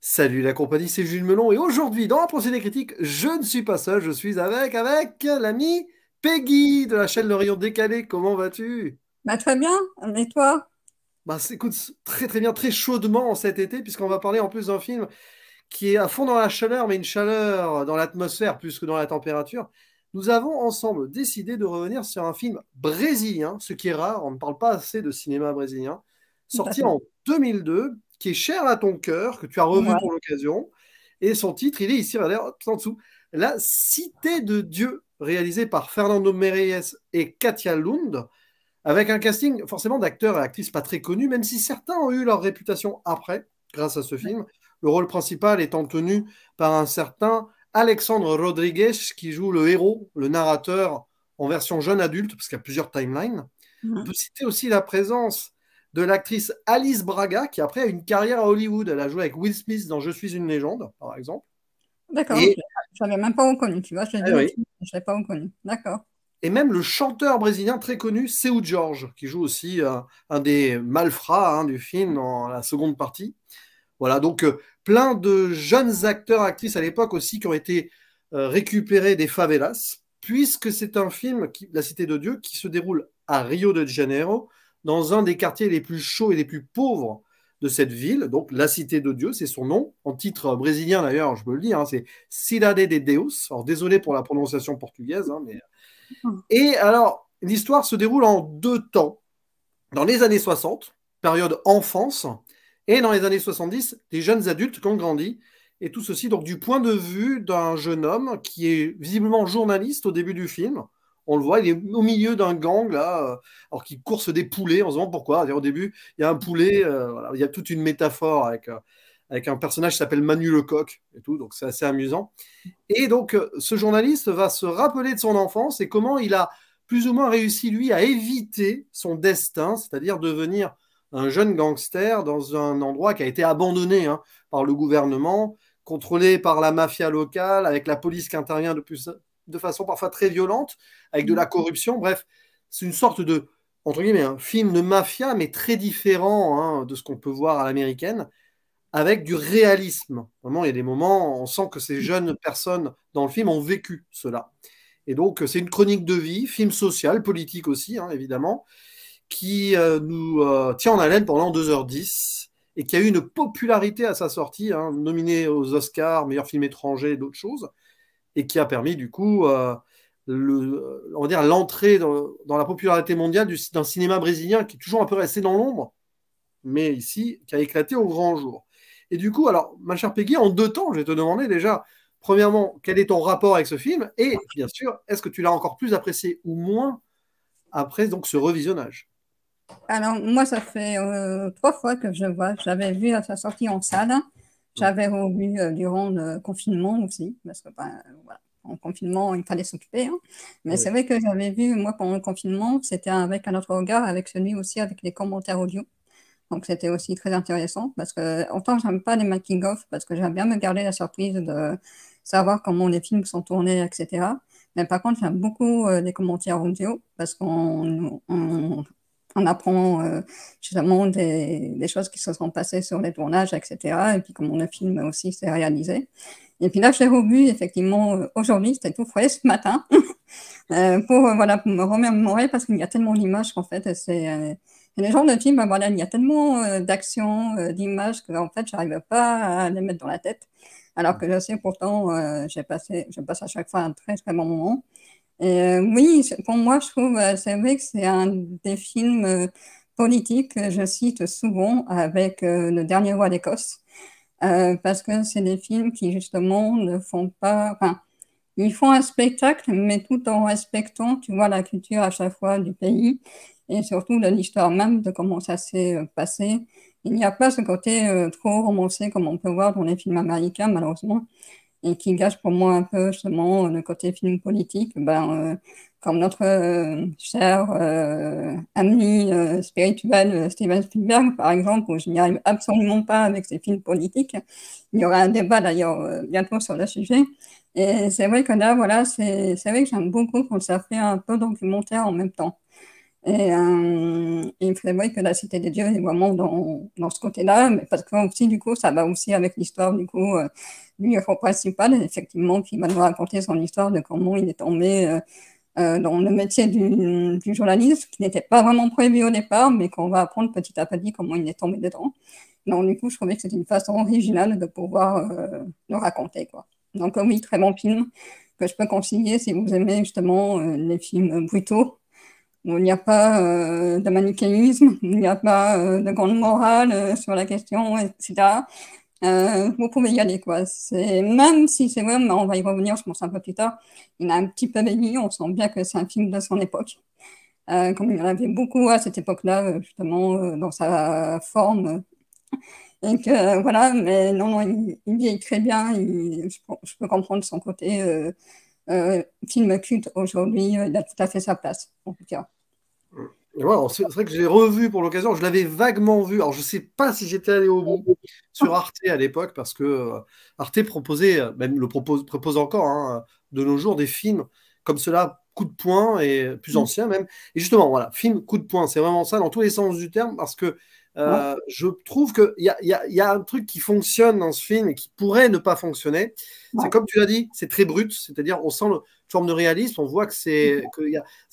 Salut la compagnie, c'est Jules Melon et aujourd'hui dans la procédé critique, je ne suis pas seul, je suis avec l'ami Peggy de la chaîne Le Rayon Décalé. Comment vas-tu? Bah, très bien, et toi? Écoute, très très bien, très chaudement cet été puisqu'on va parler en plus d'un film qui est à fond dans la chaleur, mais une chaleur dans l'atmosphère plus que dans la température. Nous avons ensemble décidé de revenir sur un film brésilien, ce qui est rare, on ne parle pas assez de cinéma brésilien, Tout à sorti fait. en 2002, qui est cher à ton cœur, que tu as revu Ouais. pour l'occasion. Et son titre, il est ici, regardez, hop, en dessous, La Cité de Dieu, réalisé par Fernando Meirelles et Katia Lund, avec un casting forcément d'acteurs et actrices pas très connus, même si certains ont eu leur réputation après, grâce à ce film. Le rôle principal étant tenu par un certain Alexandre Rodriguez, qui joue le héros, le narrateur, en version jeune adulte, parce qu'il y a plusieurs timelines. On peut Mhm. citer aussi la présence de l'actrice Alice Braga, qui après a une carrière à Hollywood. Elle a joué avec Will Smith dans Je suis une légende, par exemple. D'accord, Et, je l'avais même pas reconnu, tu vois, j'ai ah vu le oui, film, je l'ai pas reconnu. D'accord. et même le chanteur brésilien très connu, Seu Jorge, qui joue aussi un des malfrats du film dans la seconde partie. Voilà, donc plein de jeunes acteurs, actrices à l'époque aussi qui ont été récupérés des favelas, puisque c'est un film, La Cité de Dieu, qui se déroule à Rio de Janeiro, dans un des quartiers les plus chauds et les plus pauvres de cette ville. Donc La Cité de Dieu, c'est son nom. En titre brésilien d'ailleurs, je peux le dire, c'est Cidade de Deus. Alors désolé pour la prononciation portugaise, mais... Mhm. Et alors, l'histoire se déroule en deux temps dans les années 60, période enfance, et dans les années 70, des jeunes adultes qui ont grandi. Et tout ceci donc du point de vue d'un jeune homme qui est visiblement journaliste au début du film. On le voit, il est au milieu d'un gang là, alors qu'il course des poulets. On se demande pourquoi. Au début, il y a un poulet, voilà. Il y a toute une métaphore avec un personnage qui s'appelle Manu Lecoq et tout, donc c'est assez amusant. Et donc, ce journaliste va se rappeler de son enfance et comment il a plus ou moins réussi, lui, à éviter son destin, c'est-à-dire devenir un jeune gangster dans un endroit qui a été abandonné par le gouvernement, contrôlé par la mafia locale, avec la police qui intervient de façon parfois très violente, avec de la corruption. Bref, c'est une sorte de, entre guillemets, un film de mafia, mais très différent de ce qu'on peut voir à l'américaine avec du réalisme. Vraiment, il y a des moments, on sent que ces jeunes personnes dans le film ont vécu cela. Et donc, c'est une chronique de vie, film social, politique aussi, évidemment, qui nous tient en haleine pendant 2h10 et qui a eu une popularité à sa sortie, nominé aux Oscars, meilleur film étranger et d'autres choses, et qui a permis du coup on va dire l'entrée dans la popularité mondiale d'un cinéma brésilien qui est toujours un peu resté dans l'ombre, mais ici, qui a éclaté au grand jour. Et du coup, alors, ma chère Peggy, en deux temps, je vais te demander déjà, premièrement, quel est ton rapport avec ce film, et bien sûr, est-ce que tu l'as encore plus apprécié ou moins après donc ce revisionnage? Alors, moi, ça fait 3 fois que je le vois. J'avais vu à sa sortie en salle, Mm. j'avais revu durant le confinement aussi, parce que voilà, en confinement, il fallait s'occuper, hein. Mais Oui. c'est vrai que j'avais vu, moi, pendant le confinement, c'était avec un autre regard, avec celui aussi, avec les commentaires audio. Donc, c'était aussi très intéressant parce que, autant j'aime pas les making-of parce que j'aime bien me garder la surprise de savoir comment les films sont tournés, etc. Mais par contre, j'aime beaucoup les commentaires audio parce qu'on apprend justement des choses qui se sont passées sur les tournages, etc. Et puis comment le film aussi s'est réalisé. Et puis là, j'ai revu effectivement aujourd'hui, c'était tout frais ce matin, voilà, pour me remémorer parce qu'il y a tellement d'images qu'en fait, c'est les genres de films, ben voilà, il y a tellement d'actions, d'images qu'en fait, j'arrive pas à les mettre dans la tête. Alors que je sais pourtant, je passe à chaque fois un très très bon moment. Et oui, pour moi, je trouve, c'est vrai que c'est un des films politiques que je cite souvent avec Le Dernier Roi d'Écosse, parce que c'est des films qui justement ne font pas, enfin, ils font un spectacle, mais tout en respectant, tu vois, la culture à chaque fois du pays et surtout de l'histoire même de comment ça s'est passé. Il n'y a pas ce côté trop romancé comme on peut voir dans les films américains, malheureusement, et qui gâche pour moi un peu justement le côté film politique. Comme notre cher ami spirituel Steven Spielberg, par exemple, où je n'y arrive absolument pas avec ses films politiques. Il y aura un débat d'ailleurs bientôt sur le sujet. Et c'est vrai que là, voilà, c'est vrai que j'aime beaucoup quand ça fait un peu documentaire en même temps. Il prévoit que la Cité des Dieux est vraiment dans ce côté-là, mais parce que aussi, du coup, ça va aussi avec l'histoire, du coup, du héros principal, effectivement, qui va nous raconter son histoire de comment il est tombé dans le métier du journaliste, qui n'était pas vraiment prévu au départ, mais qu'on va apprendre petit à petit comment il est tombé dedans. Donc, du coup, je trouvais que c'était une façon originale de pouvoir le raconter, quoi. Donc, oui, très bon film que je peux conseiller si vous aimez justement les films brutaux, où il n'y a pas de manichéisme, il n'y a pas de grande morale sur la question, etc. Vous pouvez y aller, quoi. Même si c'est vrai, mais on va y revenir, je pense, un peu plus tard, il a un petit peu vieilli, on sent bien que c'est un film de son époque. Comme il y en avait beaucoup à cette époque-là, justement, dans sa forme. Et que, voilà, mais non, non, il vieillit très bien. Je peux comprendre son côté film culte aujourd'hui. Il a tout à fait sa place, en tout cas. Et voilà, c'est vrai que j'ai revu pour l'occasion, je l'avais vaguement vu. Alors, je ne sais pas si j'étais allé au bout sur Arte à l'époque, parce que Arte proposait, même propose encore hein, de nos jours, des films comme cela, coup de poing, et plus anciens même. Et justement, voilà, film coup de poing, c'est vraiment ça dans tous les sens du terme, parce que Ouais, je trouve qu'il y a un truc qui fonctionne dans ce film et qui pourrait ne pas fonctionner. C'est ouais. comme tu l'as dit, c'est très brut, c'est-à-dire on sent une forme de réalisme, on voit que c'est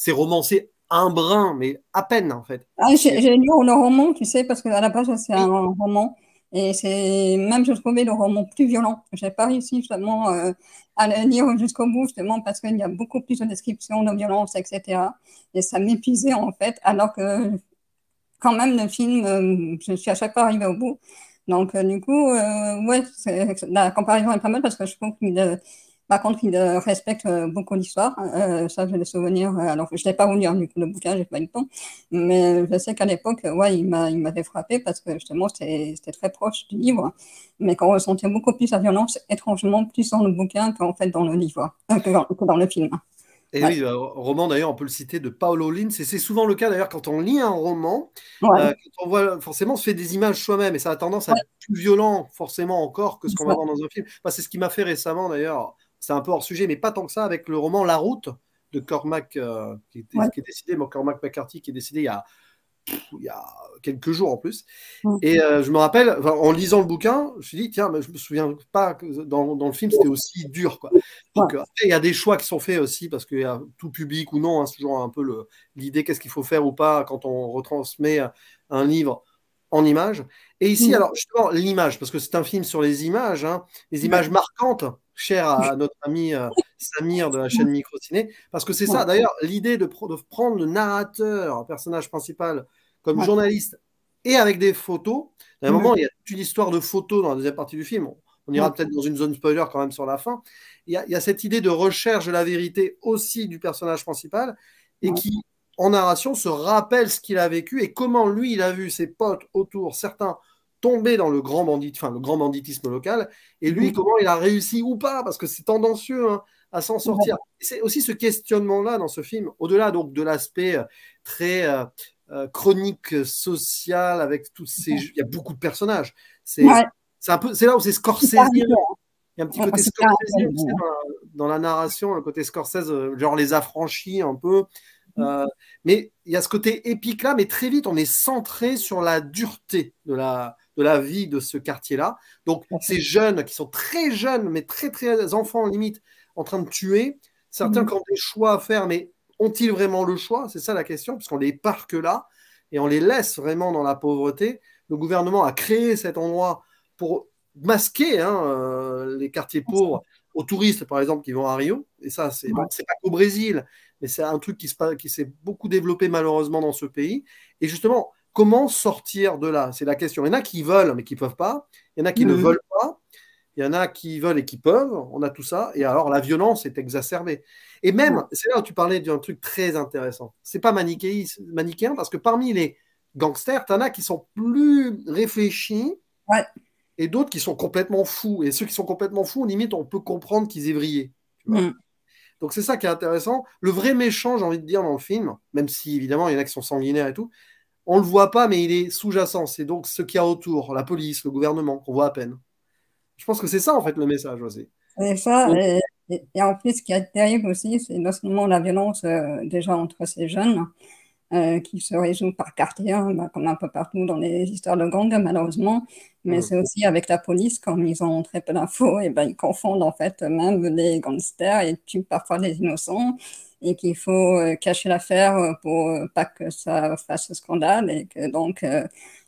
romancé un brin, mais à peine en fait. Ah, C'est j'ai lu le roman, tu sais, parce qu'à la base, c'est un oui, roman. Et c'est même, je trouvais le roman plus violent. J'ai pas réussi justement à le lire jusqu'au bout, justement, parce qu'il y a beaucoup plus de descriptions de violence, etc. Et ça m'épuisait, en fait, alors que quand même, le film, je suis à chaque fois arrivée au bout. Donc, du coup, ouais, la comparaison est pas mal parce que je trouve qu'il, par contre, il respecte beaucoup l'histoire. Ça, j'ai des souvenirs. Alors, je n'ai pas voulu lire du coup, le bouquin, j'ai pas eu le temps. Mais je sais qu'à l'époque, ouais, il m'avait frappé parce que justement, c'était très proche du livre. Mais qu'on ressentait beaucoup plus la violence, étrangement, plus dans le bouquin qu'en fait dans le livre, que dans le film. et Ouais, oui, roman d'ailleurs, on peut le citer de Paolo Lins, et c'est souvent le cas d'ailleurs quand on lit un roman, ouais, quand on voit, forcément, on se fait des images soi-même, et ça a tendance à ouais, être plus violent forcément encore que ce c'est qu'on va ça. voir dans un film. Enfin, c'est ce qui m'a fait récemment d'ailleurs, c'est un peu hors sujet, mais pas tant que ça, avec le roman La Route de Cormac, Ouais. qui est décidé, Cormac McCarthy, qui est décidé il y a quelques jours en plus. Mm. Et je me rappelle, enfin, en lisant le bouquin, je me suis dit, tiens, mais je me souviens pas que dans le film, c'était aussi dur, quoi. Ouais. Donc, après, il y a des choix qui sont faits aussi, parce qu'il y a tout public ou non, hein, c'est toujours un peu l'idée, qu'est-ce qu'il faut faire ou pas quand on retransmet un livre en images. Et ici, Mm. alors, justement, l'image, parce que c'est un film sur les images, hein, les Ouais. images marquantes, chères à notre ami Samir de la chaîne Microciné, parce que c'est Ouais. ça, d'ailleurs, l'idée de prendre le narrateur, un personnage principal, comme Ouais. journaliste, et avec des photos. À un Mhm. moment, il y a toute une histoire de photos dans la deuxième partie du film. On Ouais. ira peut-être dans une zone spoiler quand même sur la fin. Il y a cette idée de recherche de la vérité aussi du personnage principal et Ouais. qui, en narration, se rappelle ce qu'il a vécu et comment lui, il a vu ses potes autour, certains tomber dans le grand banditisme local, et lui, Mhm. comment il a réussi ou pas, parce que c'est tendancieux hein, à s'en sortir. Ouais. Et c'est aussi ce questionnement-là dans ce film, au-delà donc de l'aspect très chronique sociale avec tous ces. Il y a beaucoup de personnages. Ouais. C'est un peu, c'est là où c'est C'est scorsésien. caractère. Il y a un petit Ouais, côté c'est scorsésien aussi caractère. dans la narration, le côté Scorsese, genre les affranchis un peu. Euh, mais il y a ce côté épique là, mais très vite, on est centré sur la dureté de la vie de ce quartier-là. Donc, ces jeunes qui sont très jeunes, mais très, très enfants limite, en train de tuer, certains Mhm. qui ont des choix à faire, mais ont-ils vraiment le choix? C'est ça la question, puisqu'on les parque là et on les laisse vraiment dans la pauvreté. Le gouvernement a créé cet endroit pour masquer hein, les quartiers pauvres aux touristes, par exemple, qui vont à Rio. Et ça, c'est bon, Ouais. c'est pas qu'au Brésil, mais c'est un truc qui s'est beaucoup développé malheureusement dans ce pays. Et justement, comment sortir de là? C'est la question. Il y en a qui veulent, mais qui ne peuvent pas. Il y en a qui ne Mhm. veulent pas. Il y en a qui veulent et qui peuvent. On a tout ça. Et alors, la violence est exacerbée. Et Ouais. même, c'est là où tu parlais d'un truc très intéressant. C'est pas manichéen parce que parmi les gangsters, tu en as qui sont plus réfléchis Ouais. et d'autres qui sont complètement fous. Et ceux qui sont complètement fous, limite, on peut comprendre qu'ils aient vrillé. Tu vois. Mhm. Donc c'est ça qui est intéressant. Le vrai méchant, j'ai envie de dire, dans le film, même si évidemment il y en a qui sont sanguinaires et tout, on le voit pas, mais il est sous-jacent. C'est donc ce qu'il y a autour, la police, le gouvernement, qu'on voit à peine. Je pense que c'est ça en fait le message aussi. C'est ça. Donc, Et en plus, ce qui est terrible aussi, c'est non seulement la violence déjà entre ces jeunes, qui se résout par quartier, hein, bah, comme un peu partout dans les histoires de gangs, malheureusement. Mais Mm. c'est aussi avec la police, comme ils ont très peu d'infos, et ben, ils confondent en fait même les gangsters et tuent parfois des innocents, et qu'il faut cacher l'affaire pour pas que ça fasse scandale. Et que donc,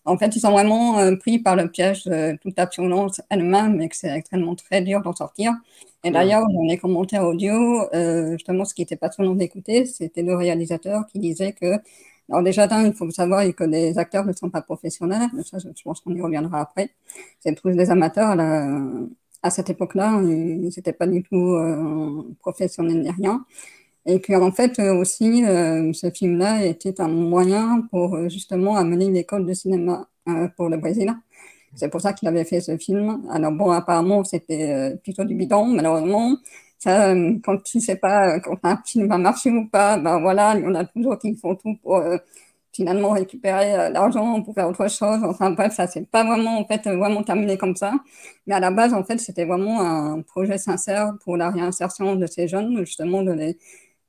en fait, ils sont vraiment pris par le piège de toute la violence elle-même, et que c'est extrêmement très dur d'en sortir. Et Mm. d'ailleurs, dans les commentaires audio, justement, ce qui était passionnant d'écouter, c'était le réalisateur qui disait que, alors déjà, il faut savoir que les acteurs ne sont pas professionnels, mais ça, je pense qu'on y reviendra après. C'est tous des amateurs à cette époque-là, ils n'étaient pas du tout professionnels ni rien. Et puis, en fait, aussi, ce film-là était un moyen pour justement amener une école de cinéma pour le Brésil. C'est pour ça qu'il avait fait ce film. Alors bon, apparemment, c'était plutôt du bidon, malheureusement. Ça, quand tu sais pas quand un film va marcher ou pas, ben voilà, il y en a toujours qui font tout pour finalement récupérer l'argent pour faire autre chose. Enfin bref, ça c'est pas vraiment en fait vraiment terminé comme ça. Mais à la base, en fait, c'était vraiment un projet sincère pour la réinsertion de ces jeunes, justement de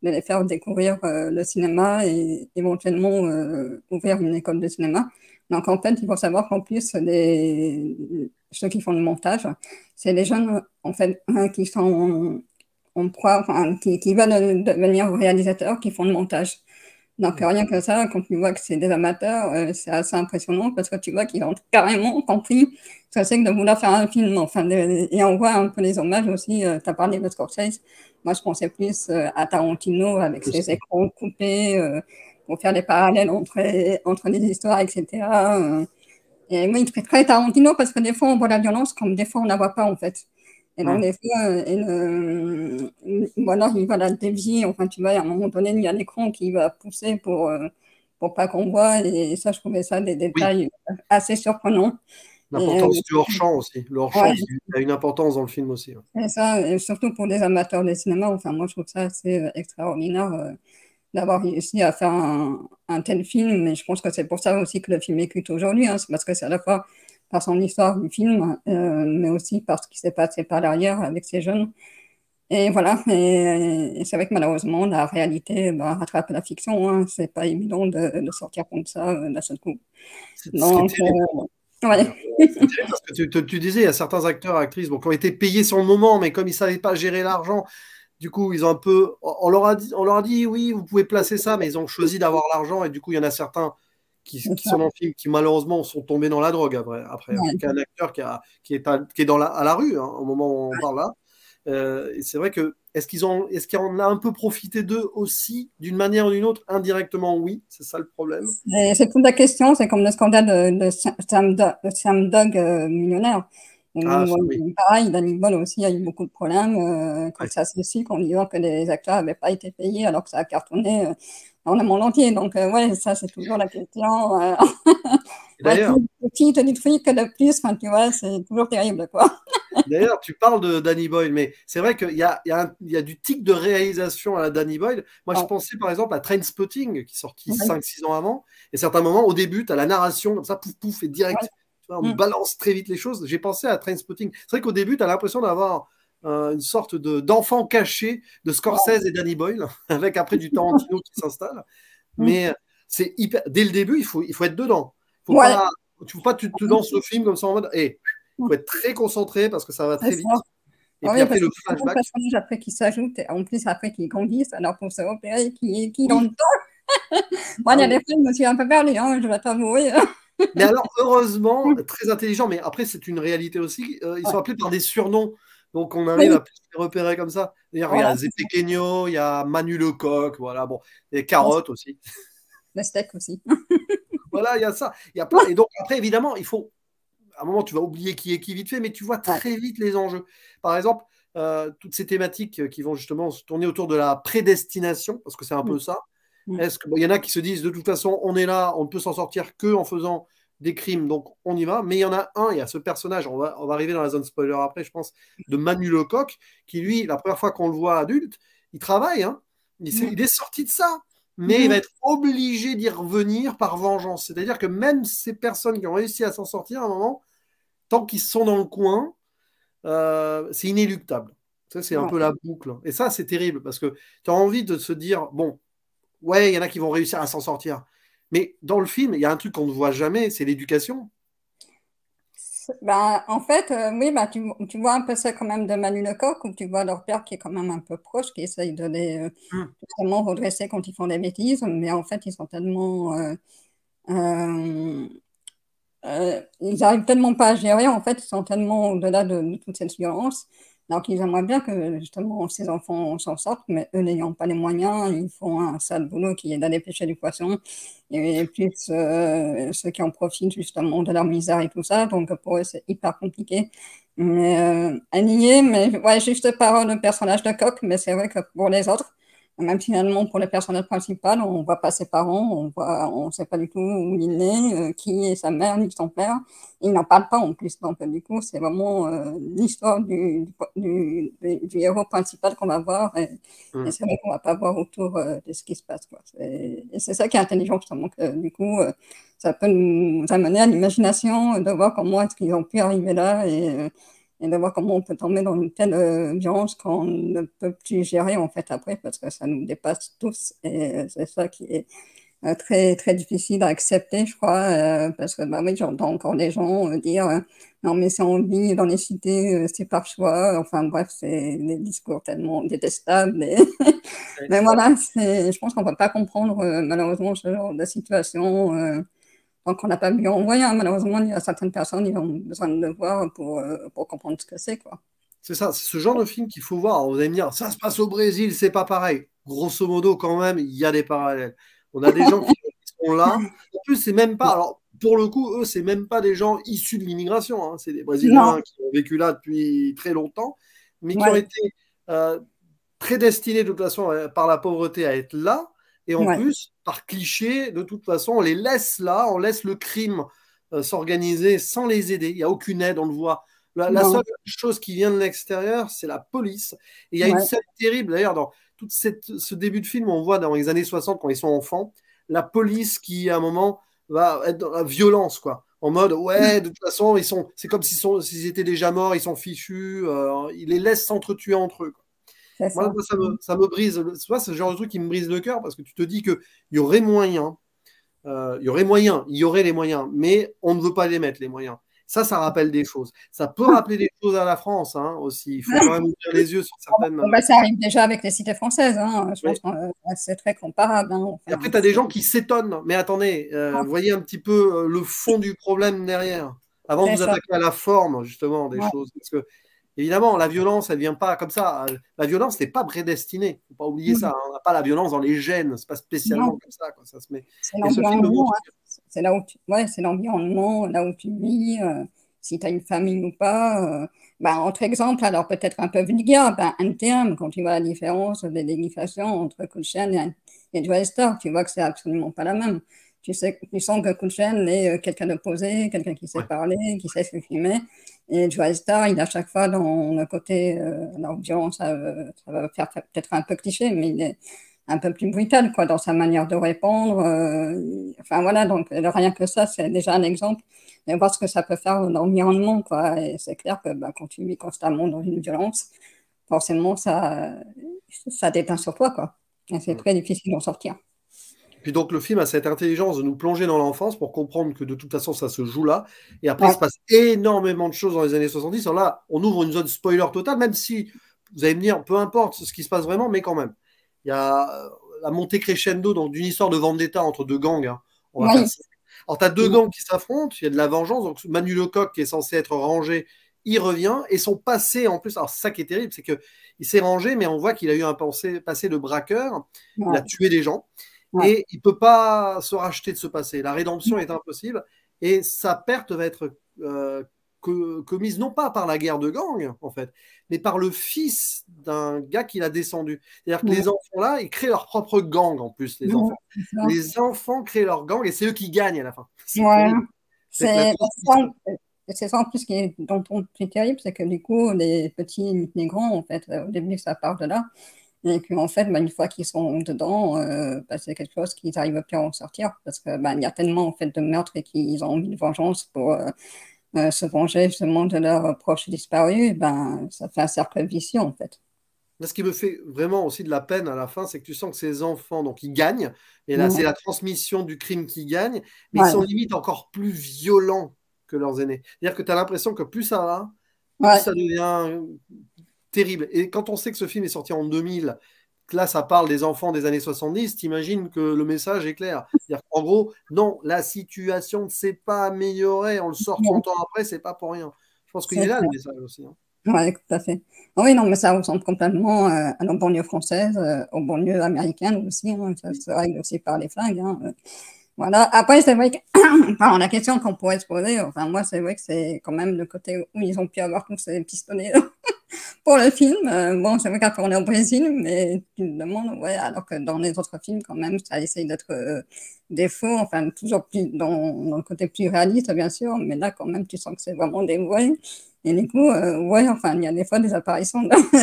les faire découvrir le cinéma et éventuellement ouvrir une école de cinéma. Donc, en fait, il faut savoir qu'en plus, ceux qui font le montage, c'est les jeunes, en fait, qui sont en proie, enfin, qui veulent devenir réalisateurs, qui font le montage. Donc, rien que ça, quand tu vois que c'est des amateurs, c'est assez impressionnant parce que tu vois qu'ils ont carrément compris ce que c'est que de vouloir faire un film. Enfin, et on voit un peu les hommages aussi. Tu as parlé de Scorsese. Moi, je pensais plus à Tarantino avec ses Aussi. écrans coupés pour faire des parallèles entre les histoires, etc. Et oui, très, très Tarantino parce que des fois, on voit la violence comme des fois, on ne la voit pas en fait. Et donc, Mm. des fois, ou alors il va la dévier. Enfin, tu vois, à un moment donné, il y a l'écran qui va pousser pour pas qu'on voit. Et ça, je trouvais ça des Oui, détails assez surprenants. Et, l'importance du hors-champ aussi. Le hors-champ ouais, qui a une importance dans le film aussi. Ouais. et ça, et surtout pour des amateurs de cinéma, enfin, moi, je trouve ça assez extraordinaire d'avoir réussi à faire un tel film. Mais je pense que c'est pour ça aussi que le film est culte aujourd'hui. Hein. C'est parce que c'est à la fois par son histoire du film, mais aussi par ce qui s'est passé par derrière avec ces jeunes. Et voilà, et c'est vrai que malheureusement, la réalité bah, rattrape la fiction. Hein. C'est pas évident de sortir comme ça d'un seul coup. C'est ce qui est Donc, terrible. ouais. C'est terrible parce que tu disais, il y a certains acteurs, actrices bon, qui ont été payés sur le moment, mais comme ils ne savaient pas gérer l'argent, du coup, ils ont un peu. On leur a dit, oui, vous pouvez placer ça, mais ils ont choisi d'avoir l'argent, et du coup, il y en a certains C'est qui ça. sont dans le film qui malheureusement sont tombés dans la drogue après. Hein. Ouais. Qu'un acteur qui est dans à la rue, hein, au moment où on parle là. Et c'est vrai que est-ce qu'il en a un peu profité d'eux aussi, d'une manière ou d'une autre, indirectement, oui, c'est ça le problème. Et c'est toute la question, c'est comme le scandale de Sam Dog millionnaire. Ah, Où, ça oui. pareil, Danny Boyle aussi a eu beaucoup de problèmes quand Ouais. ça s'est su, qu'on disant que les acteurs n'avaient pas été payés alors que ça a cartonné dans le monde entier. Donc, ouais, ça, c'est toujours la question. Et Ouais, d'ailleurs, qui te dit de fric de plus, enfin, tu vois, c'est toujours terrible, quoi. D'ailleurs, tu parles de Danny Boyle, mais c'est vrai qu'il y a du tic de réalisation à la Danny Boyle. Moi, je Ouais, pensais par exemple à Trainspotting, qui est sorti ouais, 5 6 ans avant. Et à certains moments, au début, tu as la narration, comme ça, pouf, pouf, et ouais. direct. Tu vois, on Mm. balance très vite les choses. J'ai pensé à Trainspotting. C'est vrai qu'au début, tu as l'impression d'avoir une sorte d'enfant caché de Ouais. Scorsese et Danny Boyle, avec après du Tarantino qui s'installe. Mm. Mais c'est hyper. Dès le début, il faut être dedans. Faut Ouais. pas, tu faut pas tu lances le film comme ça en mode. Il faut être très concentré parce que ça va C'est très ça. vite. Et Ah puis oui, après, parce le que c'est un flashback. personnage après qui s'ajoute, et en plus après qui grandissent, alors pour se repérer qui dans Oui, le temps. Moi, il ah y a oui. des fois, je me suis un peu perdue, hein, je vais t'avouer. Mais alors, heureusement, Mm. très intelligent, mais après, c'est une réalité aussi. Ils Ouais. sont appelés par des surnoms. Donc, on arrive Oui, à plus les repérer comme ça. D'ailleurs, il y voilà, a c'est ça. Zepequenio, il y a Manu Lecoq, voilà, bon, et Ouais, Carotte aussi. le steak aussi. Voilà, il y a ça. Il y a plein. Et donc, après, évidemment, il faut. À un moment, tu vas oublier qui est qui vite fait, mais tu vois Ouais. très vite les enjeux. Par exemple, toutes ces thématiques qui vont justement se tourner autour de la prédestination, parce que c'est un Mm. peu ça. Mm. Est-ce que, bon, il y en a qui se disent de toute façon, on est là, on ne peut s'en sortir que en faisant des crimes, donc on y va. Mais il y en a un, il y a ce personnage, on va arriver dans la zone spoiler après, je pense, de Manu Lecoq, qui lui, la première fois qu'on le voit adulte, il travaille, hein. Mm. Il est sorti de ça, mais il va Mm. être obligé d'y revenir par vengeance. C'est-à-dire que même ces personnes qui ont réussi à s'en sortir à un moment, tant qu'ils sont dans le coin, c'est inéluctable. Ça, c'est un Ouais. peu la boucle. Et ça, c'est terrible parce que tu as envie de se dire, bon, ouais, il y en a qui vont réussir à s'en sortir. Mais dans le film, il y a un truc qu'on ne voit jamais, c'est l'éducation. Ben, en fait, oui, ben, tu vois un peu ça quand même de Manu Lecoq, où tu vois leur père qui est quand même un peu proche, qui essaye de les Hum, justement redresser quand ils font des bêtises, mais en fait, ils sont tellement euh, ils arrivent tellement pas à gérer, en fait, ils sont tellement au-delà de toute cette violence. Alors qu'ils aimeraient bien que justement ces enfants s'en sortent, mais eux n'ayant pas les moyens, ils font un sale boulot qui est d'aller pêcher du poisson, et plus ceux qui en profitent justement de leur misère et tout ça. Donc pour eux, c'est hyper compliqué. Mais à nier, mais ouais, juste par le personnage de Coq, mais c'est vrai que pour les autres, même finalement, pour le personnage principal, on ne voit pas ses parents, on sait pas du tout où il est, qui est sa mère, ni son père. Il n'en parle pas en plus, donc du coup, c'est vraiment l'histoire du héros principal qu'on va voir, et hum. c'est vrai qu'on va pas voir autour de ce qui se passe, quoi. Et c'est ça qui est intelligent, justement, que du coup, ça peut nous amener à l'imagination de voir comment est-ce qu'ils ont pu arriver là, et de voir comment on peut tomber dans une telle violence qu'on ne peut plus gérer en fait après parce que ça nous dépasse tous et c'est ça qui est très très difficile à accepter je crois parce que bah oui j'entends encore des gens dire non mais si on vit dans les cités c'est par choix enfin bref c'est des discours tellement détestables Ouais. mais voilà je pense qu'on ne peut pas comprendre malheureusement ce genre de situation donc, on n'a pas vu en voyant. Malheureusement, il y a certaines personnes qui ont besoin de le voir pour comprendre ce que c'est, quoi. C'est ça, c'est ce genre de film qu'il faut voir. Alors, vous allez me dire, ça se passe au Brésil, c'est pas pareil. Grosso modo, quand même, il y a des parallèles. On a des gens qui sont là. En plus, c'est même pas. Alors, pour le coup, eux, c'est même pas des gens issus de l'immigration, hein. C'est des Non, Brésiliens qui ont vécu là depuis très longtemps, mais qui ont ouais, été euh, prédestinés de toute façon par la pauvreté à être là. Et en ouais, plus, par cliché, de toute façon, on les laisse là, on laisse le crime s'organiser sans les aider. Il n'y a aucune aide, on le voit. La seule non, chose qui vient de l'extérieur, c'est la police. Et il y a une ouais, scène terrible, d'ailleurs, dans ce début de film, on voit dans les années 60, quand ils sont enfants, la police qui, à un moment, va être dans la violence, quoi. En mode, ouais, de toute façon, c'est comme s'ils étaient déjà morts, ils sont fichus, ils les laissent s'entretuer entre eux, quoi. c'est Moi, ça. ça me brise. Tu vois, c'est le genre de truc qui me brise le cœur parce que tu te dis qu'il y aurait moyen, il y aurait moyen, il y aurait les moyens, mais on ne veut pas les mettre, les moyens. Ça rappelle des choses. Ça peut rappeler des choses à la France hein, aussi. Il faut quand même ouvrir les yeux sur certaines. Bon, bah, ça arrive déjà avec les cités françaises, hein. Je pense Oui. que c'est très comparable, hein. Et après, Enfin, tu as des gens qui s'étonnent. Mais attendez, voyez un petit peu le fond du problème derrière. Avant de c'est vous ça. attaquer à la forme, justement, des Ouais. choses. Parce que évidemment, la violence, elle vient pas comme ça. La violence n'est pas prédestinée. Faut pas oublier ça, Mhm. hein. On n'a pas la violence dans les gènes. C'est pas spécialement Non, comme ça, quoi. Ça se met. c'est Et ce film le l'environnement, montre. hein. C'est là où ouais, c'est l'environnement, là où tu vis, si tu as une famille ou pas. Bah, autre exemple, alors peut-être un peu vulgaire, bah, un terme, quand tu vois la différence de l'éducation entre Kouchen et Joe Star, tu vois que c'est absolument pas la même. Tu sens que Kouchen est quelqu'un de posé, quelqu'un qui sait Ouais. parler, qui sait s'exprimer. Et Joe Star, il est à chaque fois dans le côté, alors disons, ça va faire peut-être un peu cliché, mais il est un peu plus brutal quoi, dans sa manière de répondre. Enfin voilà, donc rien que ça, c'est déjà un exemple. Et voir ce que ça peut faire dans l'environnement, quoi. Et c'est clair que bah, quand tu vis constamment dans une violence, forcément, ça déteint sur toi, quoi. Et c'est Mm. très difficile d'en sortir. Puis donc le film a cette intelligence de nous plonger dans l'enfance pour comprendre que de toute façon ça se joue là. Et après il Ouais, se passe énormément de choses dans les années 70. Alors là, on ouvre une zone spoiler totale, même si vous allez me dire, peu importe ce qui se passe vraiment, mais quand même. Il y a la montée crescendo donc, d'une histoire de vendetta entre deux gangs, hein. On va faire oui, ça. Alors tu as deux gangs qui s'affrontent, il y a de la vengeance. Donc Manu Lecoq qui est censé être rangé, il revient. Et son passé en plus, alors c'est ça qui est terrible, c'est qu'il s'est rangé, mais on voit qu'il a eu un passé de braqueur. Il a ouais, tué des gens ouais. et il ne peut pas se racheter de ce passé. La rédemption est impossible et sa perte va être commise non pas par la guerre de gang, en fait, mais par le fils d'un gars qu'il a descendu. C'est-à-dire que Ouais, les enfants là, ils créent leur propre gang en plus, les ouais, enfants. c'est ça. Les enfants créent leur gang et c'est eux qui gagnent à la fin. C'est Ouais. terrible. C'est la C'est triste ça, histoire. c'est ça en plus qui est, dont on est terrible, c'est que du coup, les petits, les grands, en fait, au début, ça part de là. Et puis en fait, bah, une fois qu'ils sont dedans, bah, c'est quelque chose qu'ils n'arrivent plus à en sortir parce que bah, il y a tellement en fait de meurtres et qu'ils ont envie de vengeance pour se venger justement de leurs proches disparus, ben ça fait un cercle vicieux en fait. Là, ce qui me fait vraiment aussi de la peine à la fin, c'est que tu sens que ces enfants, donc ils gagnent, et là, c'est Ouais, la transmission du crime qui gagne, mais ils sont ouais, limite encore plus violents que leurs aînés. C'est-à-dire que tu as l'impression que plus ça va, plus ouais, ça devient terrible. Et quand on sait que ce film est sorti en 2000, que là, ça parle des enfants des années 70, t'imagines que le message est clair. C'est-à-dire qu'en gros, non, la situation ne s'est pas améliorée, on le sort ouais, 30 ans après, c'est pas pour rien. Je pense qu'il est c'est là le clair. message aussi, hein. Ouais, tout à fait. Ah oui, non, mais ça ressemble complètement à nos banlieues françaises, aux banlieues américaines aussi, hein, ça se règle aussi par les flingues, hein. Voilà. Après, c'est vrai que enfin, la question qu'on pourrait se poser, enfin, moi, c'est vrai que c'est quand même le côté où ils ont pu avoir tous ces pistolets pour le film. Bon, c'est vrai qu'après, on est au Brésil, mais tu te demandes, ouais, alors que dans les autres films, quand même, ça essaye d'être des faux, enfin, toujours plus dans le côté plus réaliste, bien sûr, mais là, quand même, tu sens que c'est vraiment des vrais. Et du coup, ouais, enfin, il y a des fois des apparitions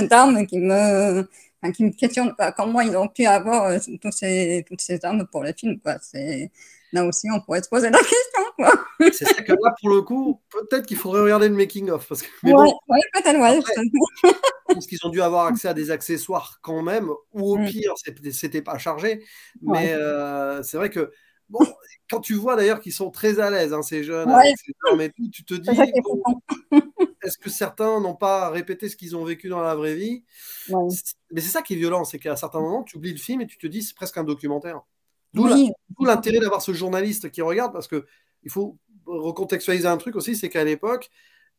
d'armes enfin, qui me questionnent, quoi, comment ils ont pu avoir toutes ces armes pour le film, quoi. Là aussi, on pourrait se poser la question, quoi. C'est ça que là, pour le coup, peut-être qu'il faudrait regarder le making-of. Mais Ouais, bon, ouais, peut-être, ouais. après, je pense qu'ils ont dû avoir accès à des accessoires quand même, ou au Mm, pire, c'était pas chargé. ouais, Mais c'est vrai que, bon, quand tu vois d'ailleurs qu'ils sont très à l'aise, hein, ces jeunes, avec ouais, ces armes et tout, tu te c'est ça dis, qui est bon, flippant. est-ce que certains n'ont pas répété ce qu'ils ont vécu dans la vraie vie? Ouais. Mais c'est ça qui est violent, c'est qu'à certains moments, tu oublies le film et tu te dis, c'est presque un documentaire. Oui, D'où l'intérêt d'avoir ce journaliste qui regarde, parce que il faut recontextualiser un truc aussi, c'est qu'à l'époque,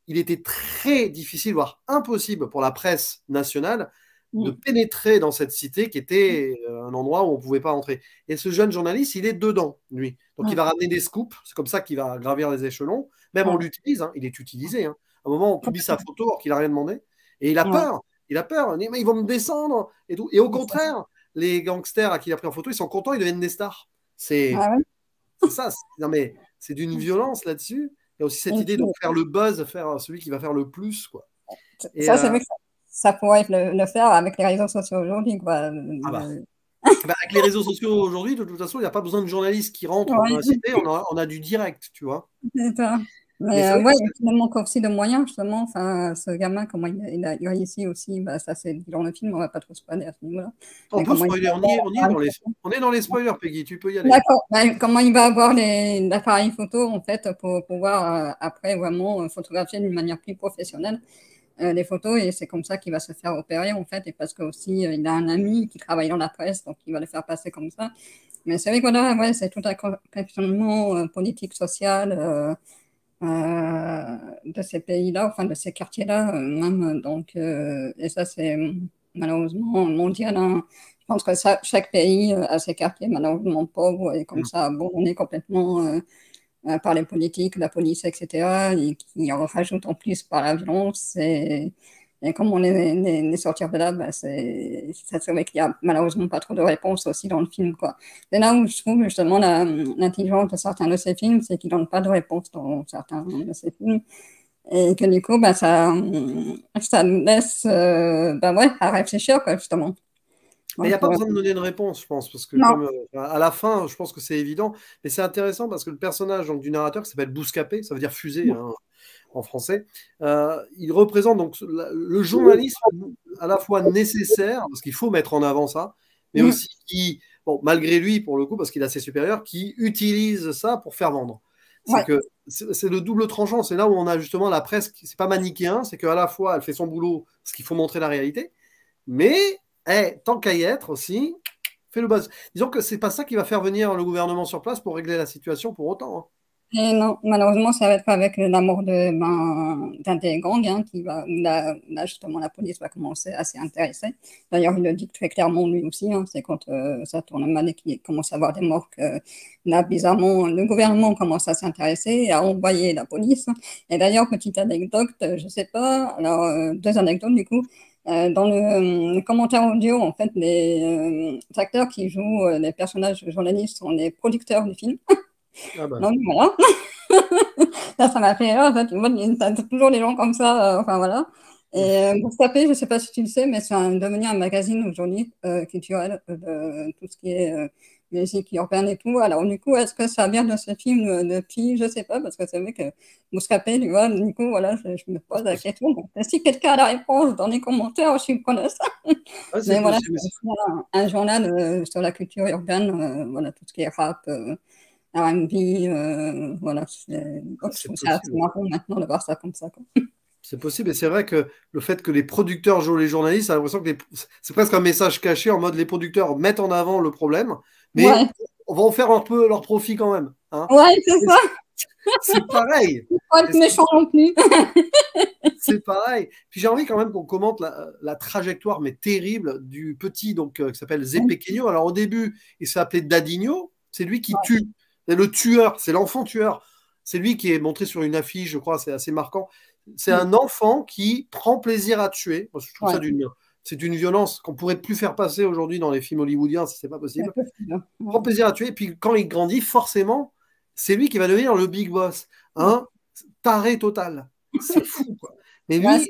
il était très difficile, voire impossible pour la presse nationale de mm, pénétrer dans cette cité qui était un endroit où on ne pouvait pas entrer. Et ce jeune journaliste, il est dedans, lui. Donc il mm, va ramener des scoops, c'est comme ça qu'il va gravir les échelons. Même on ouais, l'utilise, hein, il est utilisé, hein. À un moment, on publie sa photo alors qu'il n'a rien demandé. Et il a ouais, peur. Il a peur. Mais ils vont me descendre. Et, tout. Et au contraire, les gangsters à qui il a pris en photo, ils sont contents, ils deviennent des stars. C'est ah ouais. c'est ça. Non, mais c'est d'une violence là-dessus. Il y a aussi cette Et idée puis, de faire le buzz, faire celui qui va faire le plus, quoi. Et ça, c'est vrai que ça pourrait le faire avec les réseaux sociaux aujourd'hui, quoi. ah bah, avec les réseaux sociaux aujourd'hui, de toute façon, il n'y a pas besoin de journalistes qui rentrent dans la Ouais, cité, on a du direct, tu vois. c'est ça. Mais Mais c'est vrai que ouais, et puis il manque aussi de moyens, justement. Enfin, ce gamin, comment il a réussi aussi, bah, ça c'est dans le film, on va pas trop spoiler à ce niveau-là. on Mais peut comment il spoiler, va avoir on est dans les spoilers, Peggy, tu peux y aller. d'accord. Ben, comment il va avoir l'appareil photo, en fait, pour pouvoir après vraiment photographier d'une manière plus professionnelle les photos, et c'est comme ça qu'il va se faire opérer, en fait, et parce que aussi il a un ami qui travaille dans la presse, donc il va le faire passer comme ça. Mais c'est vrai que voilà, ouais, c'est tout un questionnement politique, social de ces pays-là, enfin de ces quartiers-là, même. Donc, et ça, c'est malheureusement mondial, hein. Je pense que ça, chaque pays a ses quartiers malheureusement pauvres et comme Mm. ça abandonnés complètement par les politiques, la police, etc., et qui en rajoutent en plus par la violence. Et comme on les sortir de là, bah, c'est vrai qu'il y a malheureusement pas trop de réponses aussi dans le film, quoi. C'est là où je trouve justement l'intelligence de certains de ces films, c'est qu'ils donnent pas de réponse dans certains de ces films. Et que du coup, bah, ça nous laisse bah, ouais, à réfléchir, quoi, justement. Mais il n'y Donc, a pas besoin de donner une réponse, je pense, parce que non, comme à la fin, je pense que c'est évident. Mais c'est intéressant parce que le personnage donc, du narrateur qui s'appelle Bouscapé, ça veut dire fusée, hein, en français, il représente donc le journalisme à la fois nécessaire, parce qu'il faut mettre en avant ça, mais mm, aussi qui, bon, malgré lui, pour le coup, parce qu'il a ses supérieurs, qui utilise ça pour faire vendre. C'est ouais, que c'est le double tranchant. C'est là où on a justement la presse, c'est pas manichéen, c'est qu'à la fois elle fait son boulot, parce qu'il faut montrer la réalité, mais tant qu'à y être aussi, fais le buzz. Disons que c'est pas ça qui va faire venir le gouvernement sur place pour régler la situation pour autant, hein. et non, malheureusement, ça va être avec la mort d'un des gangs hein, là, justement, la police va commencer à s'y intéresser. D'ailleurs, il le dit très clairement lui aussi, hein, c'est quand ça tourne mal et qu'il commence à avoir des morts que là, bizarrement, le gouvernement commence à s'intéresser et à envoyer la police. Et d'ailleurs, petite anecdote, je sais pas, alors deux anecdotes du coup. Dans le commentaire audio, en fait, les acteurs qui jouent les personnages journalistes sont les producteurs du film. Ah bah. Donc voilà. Ça m'a fait rire, en fait. T'as toujours des gens comme ça, enfin voilà. Et Bourse-Tapé, je ne sais pas si tu le sais, mais c'est devenu un magazine aujourd'hui culturel de tout ce qui est musique urbaine et tout. Alors, du coup, est-ce que ça vient de ce film depuis, je sais pas, parce que c'est vrai que Bouscapé, tu vois, du coup, voilà, je me pose la question. Donc, si quelqu'un a la réponse dans les commentaires, je suis preneuse. Ouais, c'est Mais voilà, possible. c'est un journal sur la culture urbaine, voilà, tout ce qui est rap, R&B, voilà. Donc, je C'est trouve ça assez possible. marrant maintenant de voir ça comme ça, quoi. C'est possible. Et c'est vrai que le fait que les producteurs jouent les journalistes, j'ai l'impression que c'est presque un message caché en mode les producteurs mettent en avant le problème, mais Ouais, on va en faire un peu leur profit quand même, hein. ouais, c'est Et ça. c'est pareil. Faut pas être méchant non plus. C'est pareil. Puis j'ai envie quand même qu'on commente la trajectoire, mais terrible, du petit donc, qui s'appelle Zé Pequeño. Alors au début, il s'appelait Dadinho. C'est lui qui tue. C'est le tueur. C'est l'enfant tueur. C'est lui qui est montré sur une affiche, je crois. C'est assez marquant. C'est un enfant qui prend plaisir à tuer. Moi, je trouve ça Ouais, c'est une violence qu'on pourrait plus faire passer aujourd'hui dans les films hollywoodiens, si c'est pas c'est possible. possible. Il prend plaisir à tuer. Et puis quand il grandit, forcément, c'est lui qui va devenir le big boss. Un taré total. C'est fou, quoi. Mais Ouais, lui,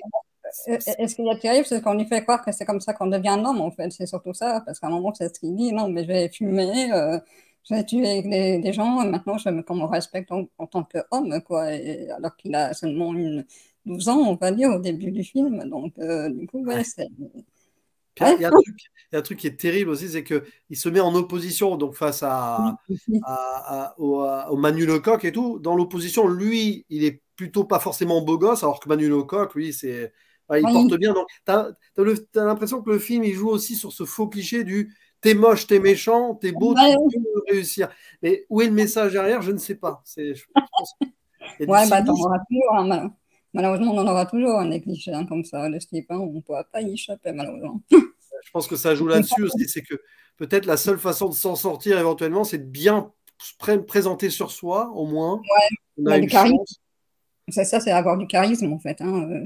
et ce qui est terrible, c'est qu'on lui fait croire que c'est comme ça qu'on devient un homme, en fait. C'est surtout ça, parce qu'à un moment, c'est ce qu'il dit, non, mais je vais fumer, je vais tuer des gens, et maintenant, qu'on me respecte en tant qu'homme, quoi. Alors qu'il a seulement 12 ans, on va dire, au début du film. Donc, du coup, ouais, c'est... puis Ouais. il y a un truc qui est terrible aussi, c'est qu'il se met en opposition donc face au Manu Lecoq et tout. Dans l'opposition, lui, il est plutôt pas forcément beau gosse, alors que Manu Lecoq, lui, il porte Oui. bien. Donc, t'as l'impression que le film, il joue aussi sur ce faux cliché du t'es moche, t'es méchant, t'es beau, tu Ouais, peux réussir. Mais où est le message derrière? Je ne sais pas. Je pense qu'il y a du ouais, bah, t'en cynisme. auras toujours, hein, malheureusement, on en aura toujours, hein, des clichés, hein, comme ça, de ce type, hein, on ne pourra pas y échapper, malheureusement. Je pense que ça joue là-dessus aussi, c'est que peut-être la seule façon de s'en sortir éventuellement, c'est de bien présenter sur soi, au moins. On a Bah, du une charisme, chance. c'est ça, c'est avoir du charisme, en fait, hein, Ouais,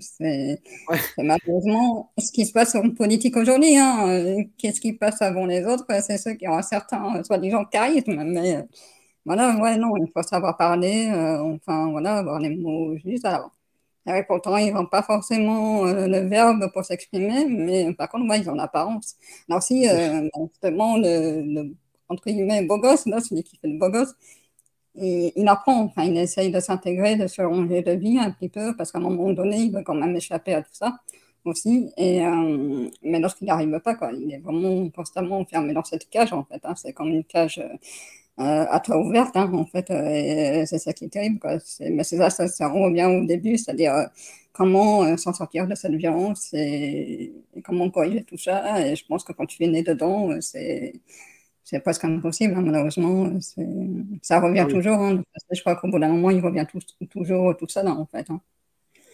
c'est malheureusement ce qui se passe en politique aujourd'hui, hein, qu'est-ce qui passe avant les autres, c'est ceux qui ont un certain, soi-disant, charisme, mais voilà, ouais, non, il faut savoir parler, enfin, voilà, avoir les mots justes, alors. Ah ouais, pourtant, ils n'ont pas forcément le verbe pour s'exprimer, mais par contre, ouais, ils ont l'apparence. Alors si, justement, entre guillemets, beau gosse, là, celui qui fait le beau gosse, il apprend, enfin, il essaye de s'intégrer, de se ranger de vie un petit peu, parce qu'à un moment donné, il veut quand même échapper à tout ça aussi. Mais lorsqu'il n'y arrive pas, quoi, il est vraiment constamment enfermé dans cette cage, en fait, hein. C'est comme une cage à toit ouverte, hein, en fait, et c'est ça qui est terrible, quoi. Mais c'est ça revient au début, c'est-à-dire comment s'en sortir de cette violence et comment corriger tout ça. Et je pense que quand tu es né dedans, c'est presque impossible, hein, malheureusement. Ça revient ah oui. toujours, hein. Je crois qu'au bout d'un moment, il revient toujours tout ça, là, en fait, hein.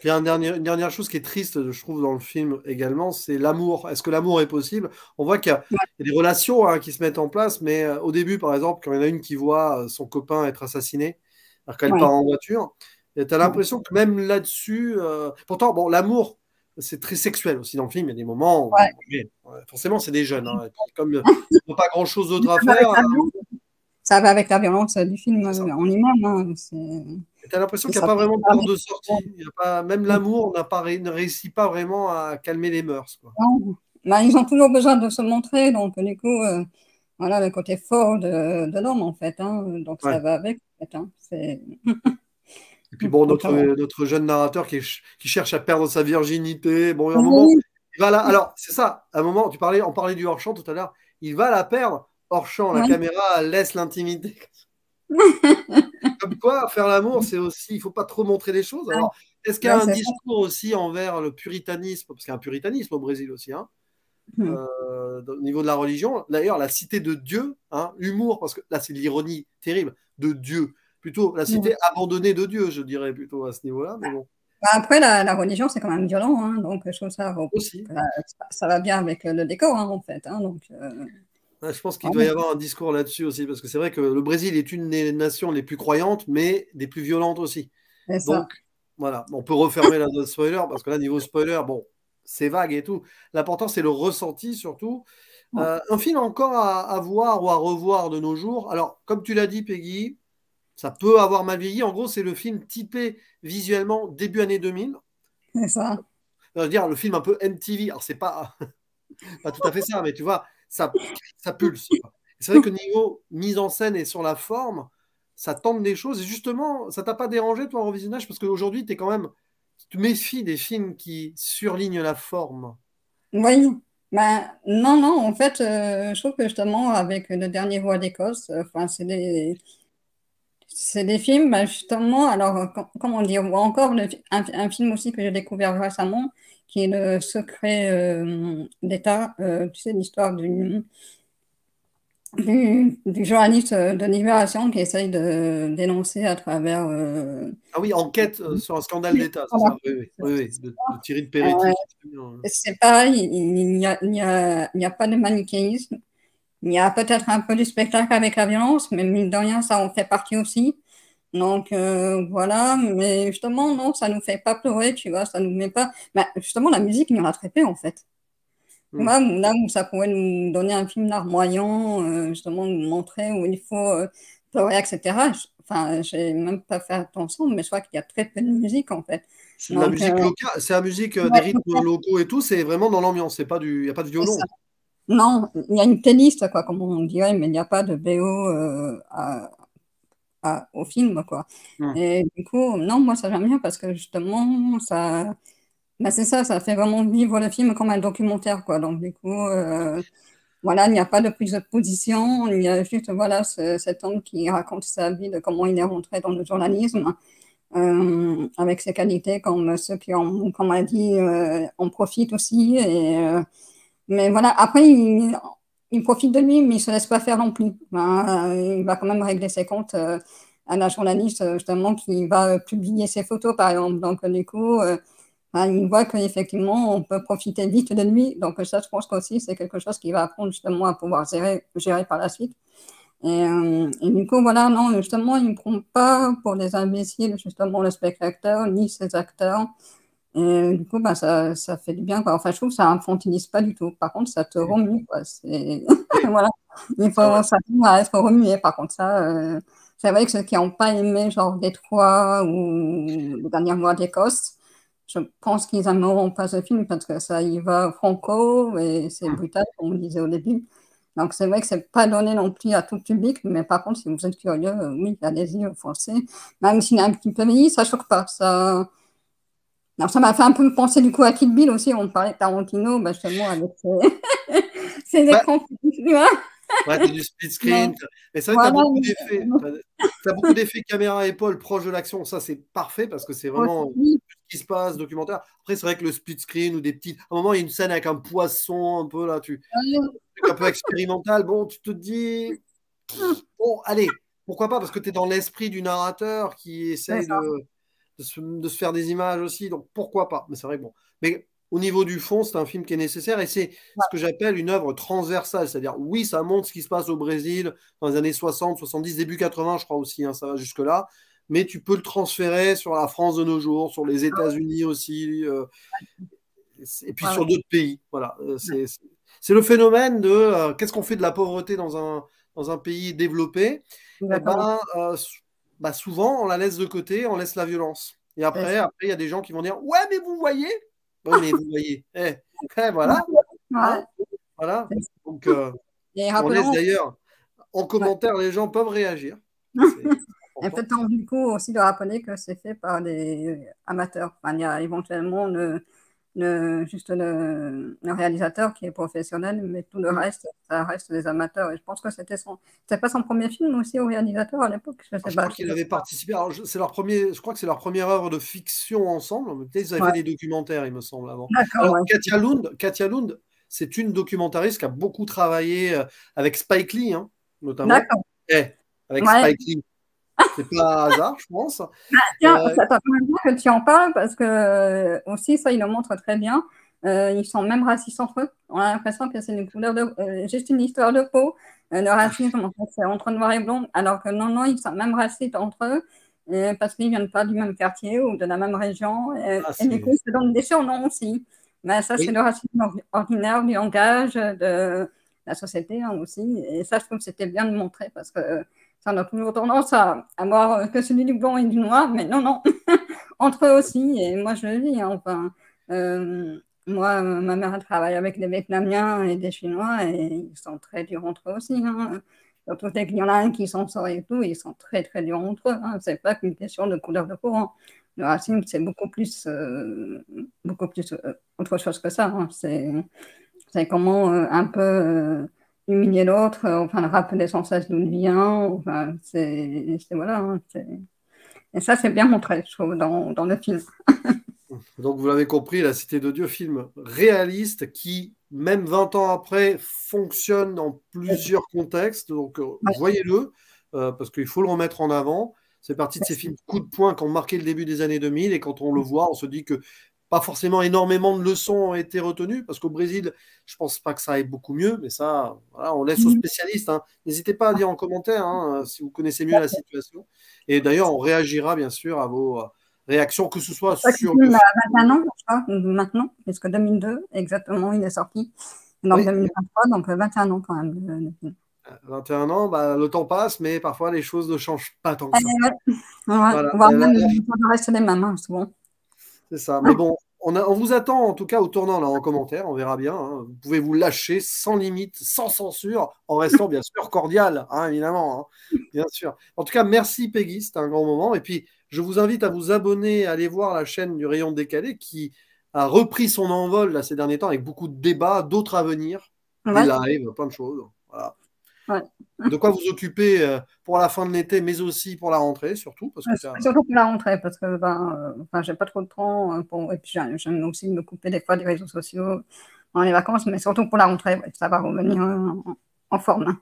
Puis une dernière chose qui est triste, je trouve, dans le film également, c'est l'amour. Est-ce que l'amour est possible? On voit qu'il y a des relations, hein, qui se mettent en place, mais au début, par exemple, quand il y en a une qui voit son copain être assassiné, alors qu'elle part Ouais, en voiture, tu as ouais, l'impression que même là-dessus, pourtant, bon, l'amour, c'est très sexuel aussi dans le film. Il y a des moments où, ouais. ouais, forcément, c'est des jeunes, hein, et puis comme ils n'ont pas grand-chose d'autre à Ça va avec faire, la violence, ça va avec la violence du film c'est ça. en lui-même, hein. Tu as l'impression qu'il n'y a Ça pas peut vraiment de pas porte de sortie. Il y a pas, même l'amour ne réussit pas vraiment à calmer les mœurs, quoi. non. Bah, ils ont toujours besoin de se montrer, donc du coup, voilà le côté fort de l'homme, en fait, hein, donc ça Ouais. va avec, en fait, hein, Et puis bon, donc, notre jeune narrateur qui cherche à perdre sa virginité, bon, à un moment, oui, il va là. Alors, c'est ça, à un moment, on parlait du hors-champ tout à l'heure, il va la perdre hors-champ. La oui, caméra laisse l'intimité. Comme quoi, faire l'amour, c'est aussi, il faut pas trop montrer les choses. Alors, est-ce qu'il y a ouais, un c'est ça. discours aussi envers le puritanisme, parce qu'il y a un puritanisme au Brésil aussi, hein, Hmm. au niveau de la religion. D'ailleurs, la cité de Dieu, hein, humour, parce que là, c'est de l'ironie terrible, de Dieu. Plutôt la Hmm. cité abandonnée de Dieu, je dirais plutôt à ce niveau-là, mais bon, Bah, après, la religion, c'est quand même violent, hein, donc je trouve ça, bon, aussi. ça va bien avec le décor, hein, en fait, hein, donc, Ouais, je pense qu'il doit y vraiment, avoir un discours là-dessus aussi, parce que c'est vrai que le Brésil est une des nations les plus croyantes, mais des plus violentes aussi. c'est Donc, ça. voilà, on peut refermer la zone spoiler, parce que là, niveau spoiler, bon, c'est vague et tout. L'important, c'est le ressenti surtout. Ouais, Un film encore à voir ou à revoir de nos jours. Alors, comme tu l'as dit, Peggy, ça peut avoir mal vieilli. En gros, c'est le film typé visuellement début année 2000. c'est ça. Je veux dire, le film un peu MTV. Alors, c'est pas, pas tout à fait ça, mais tu vois, ça pulse. C'est vrai que niveau mise en scène et sur la forme, ça tente des choses. Et justement, ça t'a pas dérangé, toi, en revisionnage? Parce qu'aujourd'hui, t'es quand même, tu te méfies des films qui surlignent la forme. Oui, ben, non, non, en fait, je trouve que justement, avec le dernier Roi d'Écosse, enfin, c'est des films, ben, justement, alors, comment dire, ou encore un film aussi que j'ai découvert récemment, qui est Le Secret d'État, tu sais, l'histoire du journaliste de Libération qui essaye de dénoncer à travers. Ah oui, enquête sur un scandale d'État, c'est Voilà. ça? Oui, oui, oui, oui, de Thierry de Peretti. Qui est très bien, hein. C'est pareil, il n'y a pas de manichéisme. Il y a peut-être un peu du spectacle avec la violence, mais mine de rien, ça en fait partie aussi. Donc voilà, mais justement, non, ça nous fait pas pleurer, tu vois, ça nous met pas. Bah, justement, la musique, il y en a très peu en fait. Tu Hmm. vois, là où ça pourrait nous donner un film larmoyant, justement, nous montrer où il faut pleurer, etc. Enfin, j'ai même pas fait attention, mais je crois qu'il y a très peu de musique en fait. C'est de la Donc, musique locale, c'est la musique des ouais, rythmes locaux et tout, c'est vraiment dans l'ambiance, c'est pas du, il n'y a pas de c'est ça. violon. Non, il y a une playlist, quoi, comme on dirait, mais il n'y a pas de BO au film, quoi. Hmm. Et du coup, non, moi, ça j'aime bien parce que justement, ça, bah, c'est ça, ça fait vraiment vivre le film comme un documentaire, quoi. Donc, du coup, voilà, il n'y a pas de prise de position, il y a juste, voilà, cet homme qui raconte sa vie, de comment il est rentré dans le journalisme, avec ses qualités, comme ceux qui, comme on a dit, en profitent aussi. Mais voilà, après, il profite de lui, mais il ne se laisse pas faire non plus. Ben, il va quand même régler ses comptes à la journaliste, justement, qui va publier ses photos, par exemple. Donc, du coup, ben, il voit qu'effectivement, on peut profiter vite de lui. Donc, ça, je pense qu'aussi, c'est quelque chose qu'il va apprendre justement à pouvoir gérer par la suite. Et du coup, voilà, non, justement, il ne prend pas pour des imbéciles, justement, le spectateur, ni ses acteurs. Et du coup, bah, ça fait du bien, quoi. Enfin, je trouve que ça infantilise pas du tout. Par contre, ça te Oui, remue, quoi. C'est... oui, voilà. Il c'est vrai. faut s'attendre à être remué. Par contre, ça, c'est vrai que ceux qui n'ont pas aimé, genre, Détroit ou Le Dernier Mois d'Écosse, je pense qu'ils n'aimeront pas ce film parce que ça y va franco et c'est Hmm. brutal, comme on disait au début. Donc, c'est vrai que c'est pas donné non plus à tout public, mais par contre, si vous êtes curieux, oui, allez-y, foncez. Même s'il est un petit peu vieilli, ça choque pas. Ça, alors, ça m'a fait un peu penser du coup à Kill Bill aussi. On parlait de Tarantino, bah, justement, avec ses Bah, écrans petits, tu vois. ouais, t'as du split Mais screen. Mais c'est vrai que t'as voilà, beaucoup d'effets. T'as beaucoup d'effets caméra épaule proche de l'action. Ça, c'est parfait parce que c'est vraiment aussi, ce qui se passe, documentaire. Après, c'est vrai que le split screen ou des petites. À un moment, il y a une scène avec un poisson, un peu là, un peu expérimental. Bon, tu te dis, bon, allez, pourquoi pas? Parce que tu es dans l'esprit du narrateur qui c'est essaye ça. de se faire des images aussi. Donc, pourquoi pas? Mais c'est vrai que bon. Mais au niveau du fond, c'est un film qui est nécessaire et c'est ce que j'appelle une œuvre transversale. C'est-à-dire, oui, ça montre ce qui se passe au Brésil dans les années 60, 70, début 80, je crois aussi, hein, ça va jusque-là. Mais tu peux le transférer sur la France de nos jours, sur les États-Unis aussi, et puis Ouais, ouais, sur d'autres pays. Voilà. C'est le phénomène de qu'est-ce qu'on fait de la pauvreté dans un pays développé? Eh exactement. ben, bah souvent, on la laisse de côté, on laisse la violence. Et C'est après, ça. il y a des gens qui vont dire, ouais, mais vous voyez? Oui, mais vous voyez. Voilà. Hein, Ouais, voilà. c'est ça. Donc, Et on laisse rappelons, d'ailleurs en ouais. commentaire, les gens peuvent réagir. Ça, c'est Et important. peut-être du coup aussi de rappeler que c'est fait par des amateurs. Enfin, il y a éventuellement juste le réalisateur qui est professionnel, mais tout le Mm. reste, ça reste des amateurs. Et je pense que c'était pas son premier film aussi au réalisateur à l'époque. Je Alors, sais je pas. crois qu'il avait participé. Alors, c'est leur premier, je crois que c'est leur première œuvre de fiction ensemble. Mais peut-être qu'ils avaient Ouais, fait des documentaires, il me semble, avant. d'accord, Alors, ouais. Katia Lund, c'est une documentariste qui a beaucoup travaillé avec Spike Lee, hein, notamment. D'accord. Eh, avec Ouais. Spike Lee, c'est pas un hasard, je pense. Tiens, Euh, ça tombe bien que tu en parles parce que aussi, ça, il le montre très bien. Ils sont même racistes entre eux. On a l'impression que c'est une couleur juste une histoire de peau. Le racisme, en fait, c'est entre noir et blanc, alors que non, non, ils sont même racistes entre eux parce qu'ils viennent pas du même quartier ou de la même région. Et du coup, c'est. ils se donnent des surnoms aussi. Mais ça, c'est Oui. le racisme ordinaire du langage de la société hein, aussi. Et ça, je trouve que c'était bien de montrer parce que ça, on a toujours tendance à voir que celui du blanc et du noir, mais non, non, entre eux aussi. Et moi, je le dis, hein, enfin, Moi, ma mère elle travaille avec des Vietnamiens et des Chinois et ils sont très durs entre eux aussi, hein. Surtout dès qu'il y en a un qui s'en sort et tout, ils sont très très durs entre eux, hein. C'est pas qu'une question de couleur de peau, hein. Le racisme, c'est beaucoup plus autre chose que ça, hein. C'est comment un peu humilier l'autre, enfin le rappeler sans cesse d'où il vient, enfin voilà, hein, et ça c'est bien montré, je trouve, dans le film. Donc, vous l'avez compris, La Cité de Dieu, film réaliste qui, même 20 ans après, fonctionne dans plusieurs contextes. Donc, Ouais, voyez-le, parce qu'il faut le remettre en avant. C'est parti de ces films coup de poing qui ont marqué le début des années 2000. Et quand on le voit, on se dit que pas forcément énormément de leçons ont été retenues, parce qu'au Brésil, je pense pas que ça aille beaucoup mieux, mais ça, voilà, on laisse aux spécialistes, hein. N'hésitez pas à dire en commentaire, hein, si vous connaissez mieux la situation. Et d'ailleurs, on réagira bien sûr à vos réactions, que ce soit c'est sur un le film film. à 21 ans, je crois, maintenant, puisque 2002, exactement, il est sorti. Donc Oui, 2023, donc 21 ans quand même, le film. 21 ans, bah, le temps passe, mais parfois les choses ne changent pas tant que ça. Ouais, ouais, Voilà, voire même, ça doit rester les mêmes, hein, souvent. c'est ça. Mais bon, on vous attend en tout cas au tournant là en commentaire, on verra bien, hein. Vous pouvez vous lâcher sans limite, sans censure, en restant bien sûr cordial, hein, évidemment, hein, bien sûr. En tout cas, merci Peggy, c'était un grand moment. Et puis, je vous invite à vous abonner, à aller voir la chaîne du Rayon Décalé qui a repris son envol là, ces derniers temps avec beaucoup de débats, d'autres à venir, des Ouais, lives, plein de choses. Voilà. ouais. De quoi vous occuper pour la fin de l'été, mais aussi pour la rentrée, surtout, parce que tu as... Surtout pour la rentrée, parce que enfin, j'ai pas trop de temps et puis j'aime aussi me couper des fois des réseaux sociaux dans les vacances, mais surtout pour la rentrée, ouais, ça va revenir en forme, hein.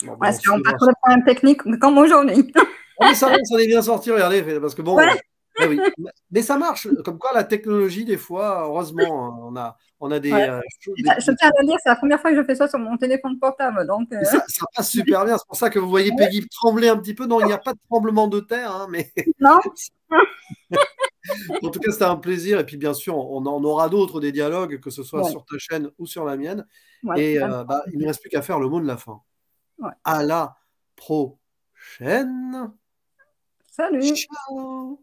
Bon, ben, Ouais, on si on pas suivra trop ça. de problèmes techniques, comme aujourd'hui. Oh, mais ça va, ça est bien sorti, regardez, parce que bon, Ouais, eh oui. Mais ça marche, comme quoi la technologie, des fois, heureusement, hein, on a ouais. Je des tiens trucs. à le dire, c'est la première fois que je fais ça sur mon téléphone portable, donc Et ça passe super bien, c'est pour ça que vous voyez Peggy trembler un petit peu. Non, il n'y a pas de tremblement de terre, hein, mais non, en tout cas, c'était un plaisir. Et puis, bien sûr, on en aura d'autres, des dialogues, que ce soit ouais, sur ta chaîne ou sur la mienne. ouais, Et bah, il ne me reste plus qu'à faire le mot de la fin. ouais. À la prochaine. Salut. Ciao.